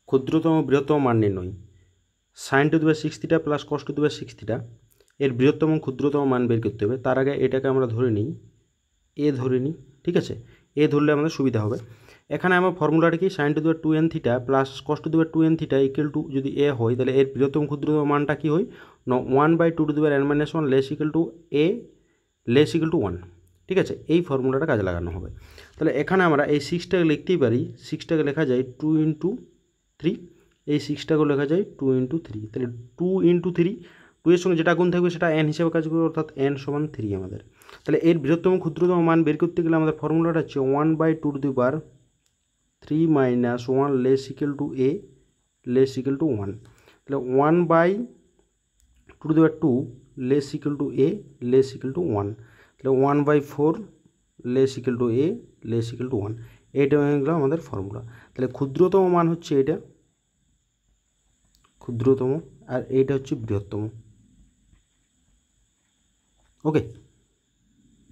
ক্ষুদ্রতম বৃহত্তম মান নির্ণয়। Sine to the power 6 theta plus cos to the power 6 theta এর বৃহত্তম ক্ষুদ্রতম মান বের করতে হবে। তার আগে এটাকে আমরা ধরে নিই, এ ধরে নিই, ঠিক আছে? এ ধরলে আমাদের সুবিধা হবে। এখানে আমার ফর্মুলাটা কি, sine to the power 2n theta plus cos to the power 2n theta equal to যদি এ হয়, তাহলে এর বৃহত্তম ক্ষুদ্রতম মানটা কি হয়, 1/2 two the power n - 1 less equal to A less equal to 1, ঠিক আছে? এই ফর্মুলাটা কাজে লাগানো হবে। তাহলে এখানে আমরা এই 6টাকে লিখতেই পারি, 6টাকে লেখা যায় 2 × 3, এই 6টাকে লেখা যায় 2 × 3। তাহলে 2 × 3, 2 এর সঙ্গে যেটা গুণ থাকবে সেটা n হিসেবে কাজ করবে, অর্থাৎ n = 3 আমাদের। তাহলে এর বৃহত্তম ক্ষুদ্রতম মান বের করতে গেলে আমাদের ফর্মুলাটা হচ্ছে 1/2 two the power 3 - 1 less equal to A less equal to 1। তাহলে 1/2 two the power 2 less equal to A less equal to 1। তাহলে 1/4 less equal to A less equal to 1। এইটা হয়ে গেল আমাদের ফর্মুলা। তাহলে ক্ষুদ্রতম মান হচ্ছে এটা, ক্ষুদ্রতম, আর এইটা হচ্ছে বৃহত্তম। ওকে।